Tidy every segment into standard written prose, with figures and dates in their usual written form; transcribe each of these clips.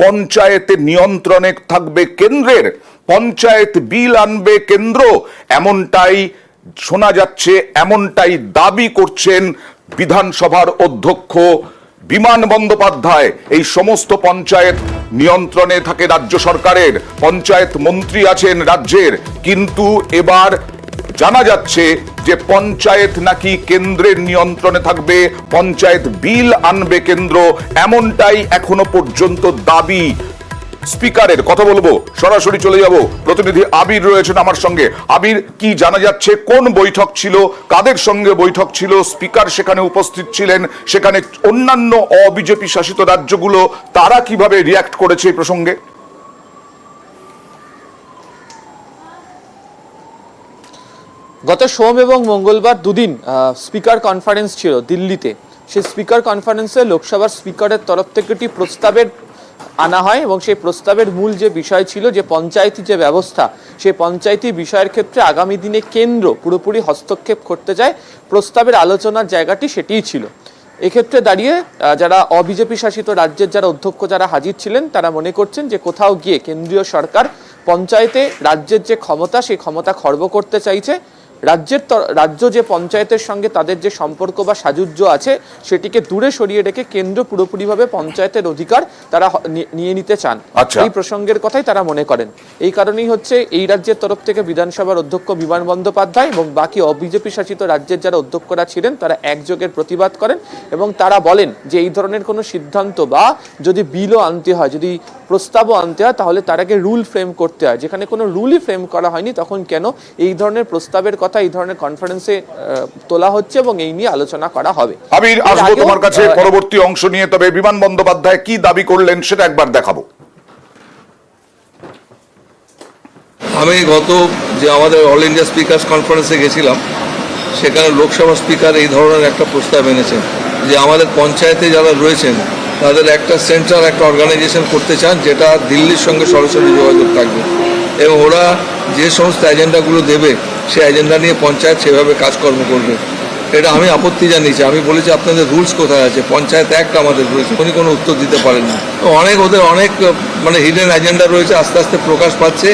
পঞ্চায়েতের নিয়ন্ত্রণে থাকবে কেন্দ্রের, পঞ্চায়েত বিল আনবে কেন্দ্র, এমনটাই শোনা যাচ্ছে, এমনটাই দাবি করছেন বিধানসভার অধ্যক্ষ বিমান বন্দ্যোপাধ্যায়। এই সমস্ত পঞ্চায়েত নিয়ন্ত্রণে থাকে রাজ্য সরকারের, পঞ্চায়েত মন্ত্রী আছেন রাজ্যের, কিন্তু এবার জানা যাচ্ছে যে পঞ্চায়েত নাকি কেন্দ্রের নিয়ন্ত্রণে থাকবে, পঞ্চায়েত বিল আনবে কেন্দ্র, এমনটাই এখনো পর্যন্ত দাবি স্পিকারের। কথা বলবো, সরাসরি চলে যাব, প্রতিনিধি আবির রয়েছেন আমার সঙ্গে। আবির, কি জানা যাচ্ছে, কোন বৈঠক ছিল, কাদের সঙ্গে বৈঠক ছিল, স্পিকার সেখানে উপস্থিত ছিলেন, সেখানে অন্যান্য অবিজেপি শাসিত রাজ্যগুলো তারা কিভাবে রিয়াক্ট করেছে এই প্রসঙ্গে? গত সোম এবং মঙ্গলবার দুদিন স্পিকার কনফারেন্স ছিল দিল্লিতে। সেই স্পিকার কনফারেন্সে লোকসভার স্পিকারের তরফ থেকে একটি প্রস্তাবের আনা হয় এবং সেই প্রস্তাবের মূল যে বিষয় ছিল যে পঞ্চায়েতি যে ব্যবস্থা, সেই পঞ্চায়েতি বিষয়ের ক্ষেত্রে আগামী দিনে কেন্দ্র পুরোপুরি হস্তক্ষেপ করতে চায়, প্রস্তাবের আলোচনার জায়গাটি সেটিই ছিল। এক্ষেত্রে দাঁড়িয়ে যারা অবিজেপি শাসিত রাজ্যের যারা অধ্যক্ষ যারা হাজির ছিলেন তারা মনে করছেন যে কোথাও গিয়ে কেন্দ্রীয় সরকার পঞ্চায়েতে রাজ্যের যে ক্ষমতা সেই ক্ষমতা খর্ব করতে চাইছে। রাজ্য যে পঞ্চায়েতের সঙ্গে তাদের যে সম্পর্ক বা সাযুজ্য আছে সেটিকে দূরে সরিয়ে রেখে কেন্দ্র পুরোপুরিভাবে পঞ্চায়েতের অধিকার তারা নিয়ে নিতে চান। এই প্রসঙ্গের কথাই তারা মনে করেন। এই কারণেই হচ্ছে এই রাজ্যের তরফ থেকে বিধানসভার অধ্যক্ষ বিমান বন্দ্যোপাধ্যায় এবং বাকি অবিজেপি শাসিত রাজ্যের যারা অধ্যক্ষরা ছিলেন তারা একযোগে প্রতিবাদ করেন এবং তারা বলেন যে এই ধরনের কোনো সিদ্ধান্ত বা যদি বিলও আনতে হয়, যদি প্রস্তাবও আনতে হয়, তাহলে তার আগে রুল ফ্রেম করতে হয়। যেখানে কোনো রুলই ফ্রেম করা হয়নি তখন কেন এই ধরনের প্রস্তাবের কথা এই ধরনের কনফারেন্সে তোলা হচ্ছে এবং এই নিয়ে আলোচনা করা হবে। আবির, আসবো তোমার কাছে পরবর্তী অংশ নিয়ে, তবে বিমান বন্দ্যোপাধ্যায় কি দাবি করলেন সেটা একবার দেখাবো। আমি গত যে আমাদের অল ইন্ডিয়া স্পিকার্স কনফারেন্সে গেছিলাম, সেখানে লোকসভা স্পিকার এই ধরনের একটা প্রস্তাব এনেছেন যে আমাদের পঞ্চায়েতে যারা রয়েছেন তাদের একটা সেন্ট্রাল একটা অর্গানাইজেশন করতে চান যেটা দিল্লির সঙ্গে সরাসরি যোগাযোগ থাকবে এবং ওরা যে সমস্ত এজেন্ডাগুলো দেবে সেই এজেন্ডা নিয়ে পঞ্চায়েত সেভাবে কাজকর্ম করবে। এটা আমি আপত্তি জানিয়েছি। আমি বলেছি আপনাদের রুলস কোথায় আছে, পঞ্চায়েত অ্যাক্ট আমাদের রয়েছে। উনি কোনো উত্তর দিতে পারেন না। ওদের অনেক মানে হিডেন এজেন্ডা রয়েছে, আস্তে আস্তে প্রকাশ পাচ্ছে।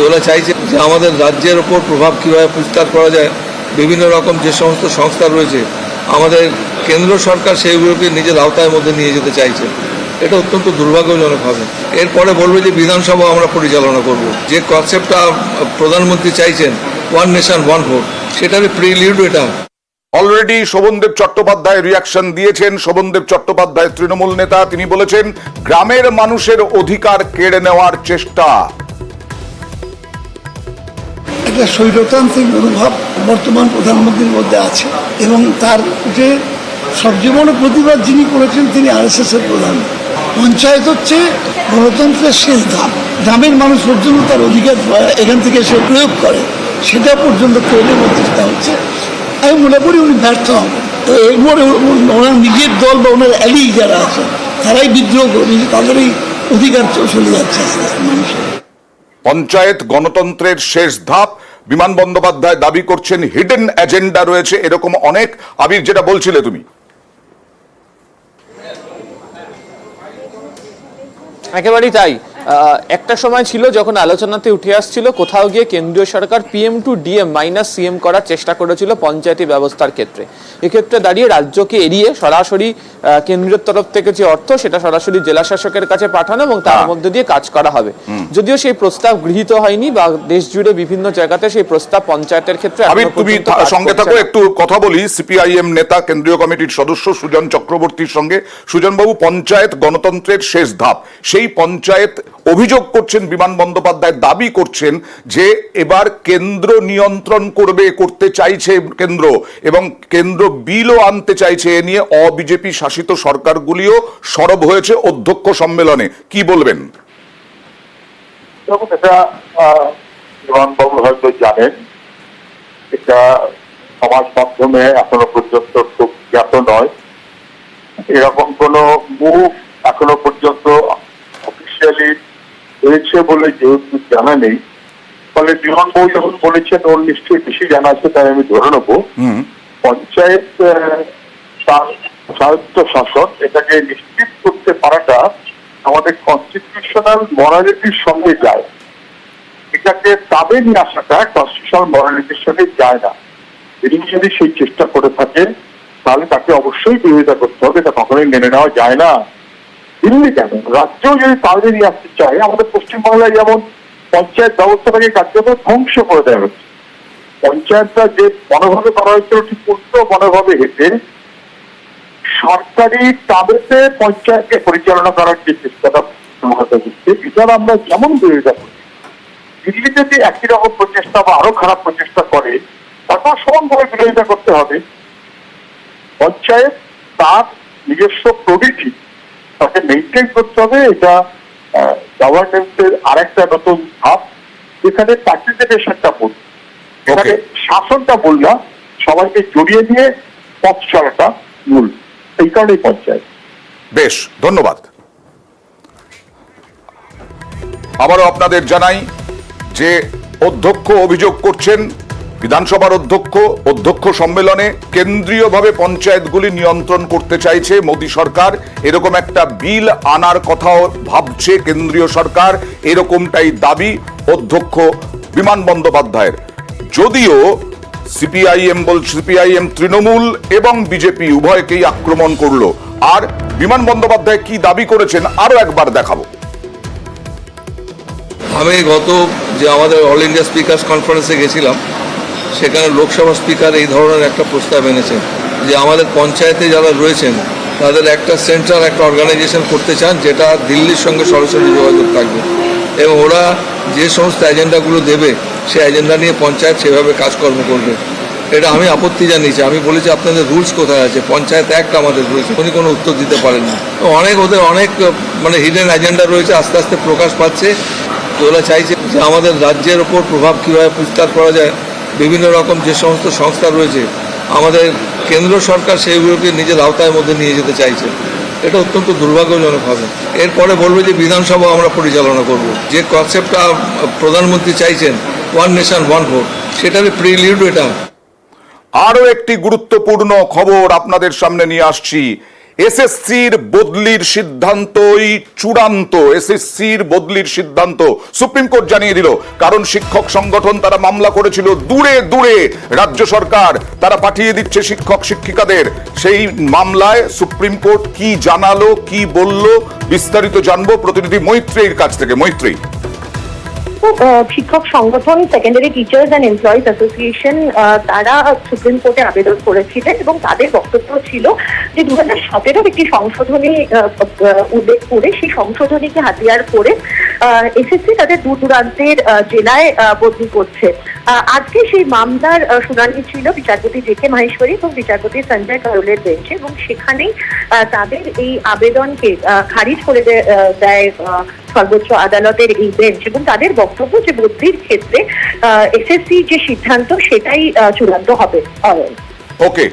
ওরা চাইছে যে আমাদের রাজ্যের ওপর প্রভাব কীভাবে বিস্তার করা যায়, বিভিন্ন রকম যে সমস্ত সংস্থা রয়েছে আমাদের কেন্দ্র সরকার সেইগুলোকে নিজের আওতার মধ্যে নিয়ে যেতে চাইছে। এটা অত্যন্ত দুর্ভাগ্যজনক হবে। এরপরে বলবে যে বিধানসভা আমরা পরিচালনা করব। যে কনসেপ্টটা প্রধানমন্ত্রী চাইছেন, ওয়ান নেশন ওয়ান ভোট, সেটার প্রিলিউড এটা। অলরেডি শোভনদেব চট্টোপাধ্যায় রিয়াকশন দিয়েছেন। শোভনদেব চট্টোপাধ্যায় তৃণমূল নেতা, তিনি বলেছেন গ্রামের মানুষের অধিকার কেড়ে নেওয়ার চেষ্টা। একটা স্বৈরতান্ত্রিক মনোভাব বর্তমান প্রধানমন্ত্রীর মধ্যে আছে এবং তার যে সবচেয়ে বড় প্রতিবাদ যিনি করেছেন তিনি আরএসএস এর প্রধান। পঞ্চায়েত হচ্ছে গণতন্ত্রের শেষ ধাপ। গ্রামের মানুষ পর্যন্ত তার অধিকার এখান থেকে সে প্রয়োগ করে, সেটা পর্যন্ত কেড়ে নেওয়ার চেষ্টা হচ্ছে। আমি মনে করি উনি ব্যর্থ হবেন। তো এরপরে ওনার নিজের দল বা ওনার অ্যালি যারা আছে তারাই বিদ্রোহ করবে, তাদেরই অধিকার চলে যাচ্ছে আস্তে আস্তে মানুষের। পঞ্চায়েত গণতন্ত্রের শেষ ধাপ, বিমান বন্দ্যোপাধ্যায় দাবি করছেন হিডেন এজেন্ডা রয়েছে, এরকম অনেক। আবির, যেটা বলছিলে তুমি, একেবারেই তাই। একটা সময় ছিল যখন আলোচনাতে উঠে আসছিল কোথাও গিয়ে কেন্দ্রীয় সরকার PM to DM -CM করার চেষ্টা করেছিল পঞ্চায়েতি ব্যবস্থার ক্ষেত্রে। এক্ষেত্রে দাঁড়িয়ে রাজ্যকে এড়িয়ে সরাসরি কেন্দ্রের তরফ থেকে যে অর্থ সেটা সরাসরি জেলা শাসকের কাছে পাঠানো এবং তার মধ্যে দিয়ে কাজ করা হবে। যদিও সেই প্রস্তাব গৃহীত হয়নি বা দেশ জুড়ে বিভিন্ন জায়গাতে সেই প্রস্তাব পঞ্চায়েতের ক্ষেত্রে। তুমি সঙ্গে থাকো, একটু কথা বলি CPIM নেতা কেন্দ্রীয় কমিটির সদস্য সুজন চক্রবর্তীর সঙ্গে। সুজন বাবু, পঞ্চায়েত গণতন্ত্রের শেষ ধাপ, সেই পঞ্চায়েত অভিযোগ করছেন বিমান বন্দ্যোপাধ্যায়, দাবি করছেন যে এবার কেন্দ্র নিয়ন্ত্রণ করতে চাইছে কেন্দ্র, এবং কেন্দ্র বিলও আনতে চাইছে। এ নিয়ে অবিজেপি শাসিত সরকারগুলিও সরব হয়েছে অধ্যক্ষ সম্মেলনে। কি বলবেন? এটা বিমানবাবু হয়তো জানেন, এটা সমাজ মাধ্যমে এখনো পর্যন্ত খুব জ্ঞাত নয়। এরকম কোন মুভ এখনো পর্যন্ত অফিসিয়ালি হয়েছে বলে যেহেতু জানা নেই, ফলে বিমানবাবু যখন বলেছেন ওর নিশ্চয়ই বেশি জানা আছে, তাই আমি ধরে নেবো পঞ্চায়েত স্বায়ত্ত শাসন এটাকে নিশ্চিত করতে পারাটা আমাদের কনস্টিটিউশনাল মরালিটির সঙ্গে যায়। এটাকে তাবে নিয়ে আসাটা কনস্টিটিউশনাল মরালিটির সঙ্গে যায় না। তিনি যদি সেই চেষ্টা করে থাকে তাহলে তাকে অবশ্যই বিরোধিতা করতে হবে, এটা কখনোই মেনে নেওয়া যায় না। দিল্লি কেন, রাজ্যও যদি তাবে নিয়ে আসতে চায়, আমাদের পশ্চিমবাংলায় যেমন পঞ্চায়েত ব্যবস্থাটাকে কার্যত ধ্বংস করে দেওয়া হচ্ছে। পঞ্চায়েতটা যে মনোভাবে করা হয়েছিল ঠিক উল্টো মনোভাবে হেঁটে সরকারি তাবেতে পঞ্চায়েতকে পরিচালনা করার যে চেষ্টাটা হচ্ছে, এটার আমরা যেমন বিরোধিতা করি, দিল্লি যদি একই রকম প্রচেষ্টা বা আরো খারাপ প্রচেষ্টা করে তারপর সমানভাবে বিরোধিতা করতে হবে। পঞ্চায়েত তার নিজস্ব প্রবৃত্তি তাকে মেনটেন করতে হবে। এটা গভর্নেন্সের আরেকটা নতুন ধাপ, যেখানে পার্টিসিপেশনটা মূল, এখানে শাসনটা মূল না, সবাইকে জড়িয়ে নিয়ে পথ চলাটা মূল। এই কারণেই পঞ্চায়েত। বেশ, ধন্যবাদ। আবারও আপনাদের জানাই যে অধ্যক্ষ অভিযোগ করছেন, বিধানসভার অধ্যক্ষ সম্মেলনে কেন্দ্রীয়ভাবে পঞ্চায়েতগুলি নিয়ন্ত্রণ করতে চাইছে মোদী সরকার, এরকম একটা বিল আনার কথাও ভাবছে কেন্দ্রীয় সরকার, এরকমটাই দাবি অধ্যক্ষ বিমান বন্দ্যোপাধ্যায়ের। যদিও সিপিআইএম তৃণমূল এবং বিজেপি উভয়কেই আক্রমণ করলো। আর বিমান বন্দ্যোপাধ্যায় কি দাবি করেছেন আরো একবার দেখাবো। আমি গত যে আমাদের অল ইন্ডিয়া স্পিকার্স কনফারেন্সে গেছিলাম, সেখানে লোকসভা স্পিকার এই ধরনের একটা প্রস্তাব এনেছেন যে আমাদের পঞ্চায়েতে যারা রয়েছেন তাদের একটা সেন্ট্রাল একটা অর্গানাইজেশন করতে চান, যেটা দিল্লির সঙ্গে সরাসরি যোগাযোগ থাকবে এবং ওরা যে সমস্ত এজেন্ডাগুলো দেবে সেই এজেন্ডা নিয়ে পঞ্চায়েত সেভাবে কাজকর্ম করবে। এটা আমি আপত্তি জানিয়েছি। আমি বলেছি আপনাদের রুলস কোথায় আছে, পঞ্চায়েত অ্যাক্ট আমাদের রয়েছে। উনি কোনো উত্তর দিতে পারেননি। ওদের অনেক মানে হিডেন এজেন্ডা রয়েছে, আস্তে আস্তে প্রকাশ পাচ্ছে। ওরা চাইছে যে আমাদের রাজ্যের ওপর প্রভাব কীভাবে বিস্তার করা যায়। বিভিন্ন রকম যে সমস্ত সংস্থা রয়েছে আমাদের কেন্দ্র সরকার সেইগুলোকে নিজের আওতার মধ্যে নিয়ে যেতে চাইছে। এটা অত্যন্ত দুর্ভাগ্যজনক হবে। এরপরে বলবে যে বিধানসভা আমরা পরিচালনা করব। যে কনসেপ্টটা প্রধানমন্ত্রী চাইছেন, ওয়ান নেশন ওয়ান ভোট, সেটারই প্রিলিউড এটা। আরো একটি গুরুত্বপূর্ণ খবর আপনাদের সামনে নিয়ে আসছি। এসএসসির বদলির সিদ্ধান্তই চূড়ান্ত। এসএসসির বদলির সিদ্ধান্ত সুপ্রিম কোর্ট জানিয়ে দিল। কারণ শিক্ষক সংগঠন তারা মামলা করেছিল, দূরে দূরে রাজ্য সরকার তারা পাঠিয়ে দিচ্ছে শিক্ষক শিক্ষিকাদের। সেই মামলায় সুপ্রিম কোর্ট কি জানালো, কি বলল, বিস্তারিত জানবো প্রতিনিধি মৈত্রীর কাছ থেকে। মৈত্রী, শিক্ষক সংগঠন secondary teachers and employees association তারা সুপ্রিম কোর্টে আবেদন করেছিলেন এবং তাদের বক্তব্য ছিল যে 2017 একটি সংশোধনী উল্লেখ করে সেই সংশোধনীকে হাতিয়ার করে এসএসসি তাদের দূর দূরান্তের জেলায় বদলি করছে। আজকে সেই মামলার শুনানি ছিল বিচারপতি জে.কে মাহেশ্বরী এবং বিচারপতি সঞ্জয় কারোলের বেঞ্চে, এবং সেখানেই তাদের এই আবেদনকে খারিজ করে দেয় সর্বোচ্চ আদালতের এই বেঞ্চ। এবং তাদের বক্তব্য যে বদলির ক্ষেত্রে এসএসসি যে সিদ্ধান্ত সেটাই চূড়ান্ত হবে। ওকে,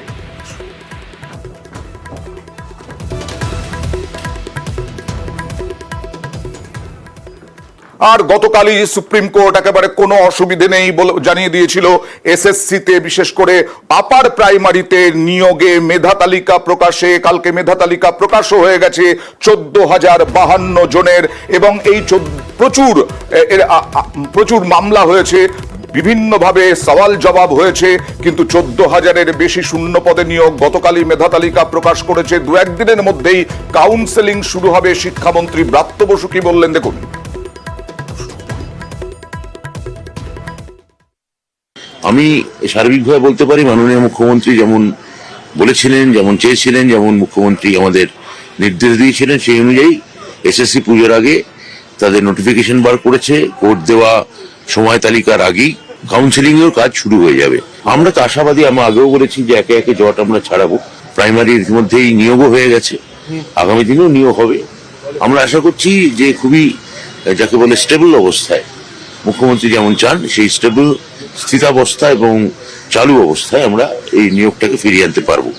আর গতকালই সুপ্রিম কোর্ট একেবারে কোনো অসুবিধে নেই বলে জানিয়ে দিয়েছিল এসএসসিতে, বিশেষ করে আপার প্রাইমারিতে নিয়োগে মেধা তালিকা প্রকাশে। কালকে মেধা তালিকা প্রকাশও হয়ে গেছে 14,052 জনের, এবং এই প্রচুর মামলা হয়েছে, বিভিন্নভাবে সওয়াল জবাব হয়েছে, কিন্তু 14,000-এর বেশি শূন্য পদে নিয়োগ। গতকালই মেধা তালিকা প্রকাশ করেছে। দু একদিনের মধ্যেই কাউন্সেলিং শুরু হবে। শিক্ষামন্ত্রী ব্রাত্য বসু কি বললেন দেখুন। আমি সার্বিকভাবে বলতে পারি, মাননীয় মুখ্যমন্ত্রী যেমন বলেছিলেন, যেমন চেয়েছিলেন, যেমন মুখ্যমন্ত্রী আমাদের নির্দেশ দিয়েছিলেন, সেই অনুযায়ী এসএসসি পুজোর আগে তাদের নোটিফিকেশন বার করেছে। কোর্ট দেওয়া সময় তালিকার আগেই কাউন্সেলিং এর কাজ শুরু হয়ে যাবে। আমরা তো আশাবাদী, আমি আগেও বলেছি যে একে একে জট আমরা ছাড়াবো। প্রাইমারির মধ্যেই নিয়োগও হয়ে গেছে, আগামী দিনেও নিয়োগ হবে। আমরা আশা করছি যে খুবই যাকে বলে স্টেবল অবস্থায়, মুখ্যমন্ত্রী যেমন চান সেই স্টেবল স্থিতাবস্থা এবং চালু অবস্থায় আমরা এই নিয়োগটাকে ফিরিয়ে আনতে পারবো।